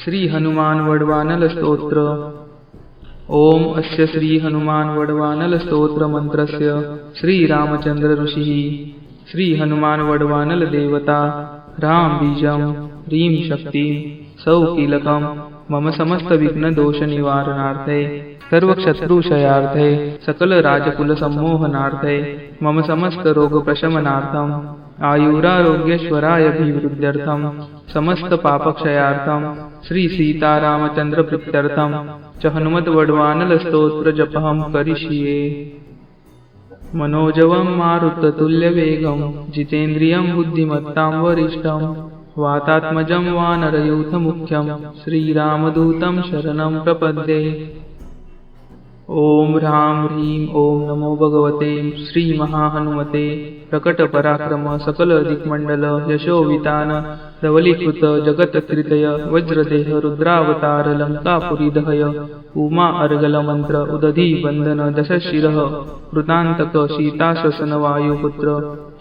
श्री हनुमान वडवानल स्तोत्र। ओम अस्य श्री हनुमान वडवानल स्तोत्र मंत्रस्य श्री रामचंद्र ऋषिः श्री हनुमान वडवानल देवता राम बीजं ह्रीं शक्ति सौ कीलकं मम समस्त विघ्न दोष निवारणार्थे सर्व शत्रुक्षयार्थे सकल राजकुल सम्मोहनार्थे मम समस्त रोग प्रशमनार्थम आयुरारोग्यश्वराभिवृद्ध्यर्थम समस्त पापक्षयार्थम श्री सीतारामचंद्र प्रीत्यर्थम च हनुमत वडवानल स्तोत्र जपहं करिष्ये। मनोजवं मारुततुल्यवेगं जितेन्द्रियं बुद्धिमत्तां वरिष्ठं वातात्मजं वानरयूथमुख्यं श्रीरामदूतं शरणं प्रपद्ये। ओम ह्रां ह्रीं ओम नमो भगवते श्री महाहनुमते प्रकट पराक्रम सकल दिक्मंडल यशोवितान धवलीकृत जगत्कृतय वज्रदेह रुद्रावतार लंकापुरी दहय उमा अर्गल मंत्र उदधी बंधन दशशिरः कृतांतक सीताश्वसन वायुपुत्र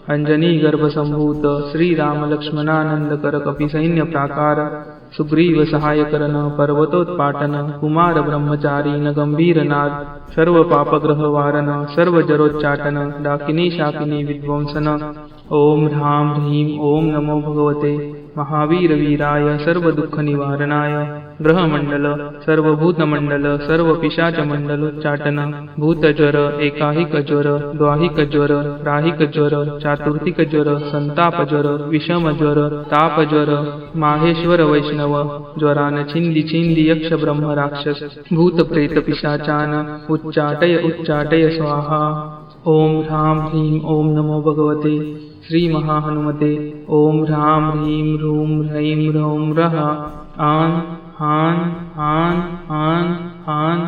अंजनी गर्भसंभूत श्रीराम लक्ष्मणानंदकर कपिसैन्य प्राकार सुग्रीव सहायकरन पर्वतोत्पाटन कुमार ब्रह्मचारी न गंभीरनाद सर्व पापग्रह वारन सर्व जरोच्चाटन डाकिनी शाकिनी विध्वंसन। ओम ह्रां ह्रीं ओम नमो भगवते महावीर वीराय सर्व दुःख निवारणाय ग्रहमंडल सर्वभूतमंडल सर्व पिशाच मंडलोच्चाटन भूतज्वर एकाहिक ज्वर द्वाहिक ज्वर राहिक ज्वर चातुर्थिक ज्वर संताप ज्वर विषम ज्वर ताप ज्वर माहेश्वर वैष्णव ज्वरान छिंदी छिंदी यक्ष ब्रह्म राक्षस भूत प्रेत पिशाचान उच्चाटय स्वाहा। ओम ह्रां ह्रीं ओम नमो भगवते श्री महाहनुमते ओम ह्रां ह्रीं ह्रूं ह्रैं ह्रौं रः आन् हान् हान् हान् हान्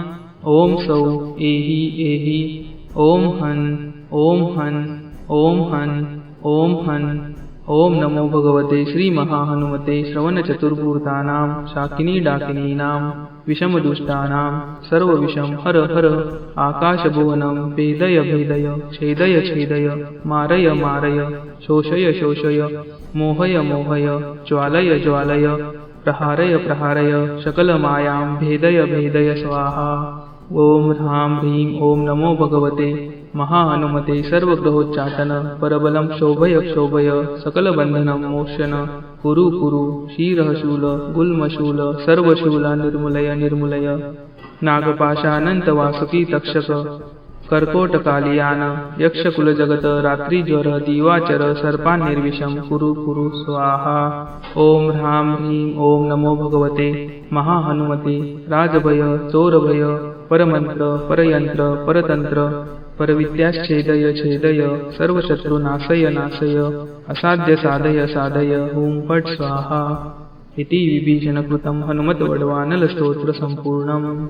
ओम सौ एहि एहि ओम हन् ओम हन् ओम हन् ओम हन्। ओम नमो भगवते श्री महाहनुमते श्रवण चतुर्भूतानां शाकिनी डाकिनीनां विषमदुष्टानां सर्वविषं हर हर आकाशभुवनं भेदय भेदय छेदय छेदय मारय मारय शोषय शोषय मोहय मोहय ज्वालय ज्वालय प्रहारय प्रहारय सकलमायां भेदय भेदय स्वाहा। ओम ह्रां ह्रीं ओम नमो भगवते महाहनुमते सर्वग्रहोच्चाटन परबलं क्षोभय क्षोभय सकलबन्धनं मोक्षण कुरु कुरु क्षीरशूल गुल्मशूल सर्वशूल निर्मूलय निर्मूलय नागपाशानंत वासुकी तक्षक कर्कोटकालियान यक्षकुलजगत रात्रिज्वर दिवाचर सर्पान्निर्विषं कुरु कुरु स्वाहा। ओम ह्रां ह्रीं ओम नमो भगवते महाहनुमते राजभय चोरभय परमंत्र परयंत्र परतंत्र परविद्याच्छेदय छेदय सर्वशत्रुनाशय नाशय असाध्य साधय साधय हुं फट् स्वाहा। इति विभीषणकृतं हनुमत वडवानल स्तोत्र संपूर्णम्।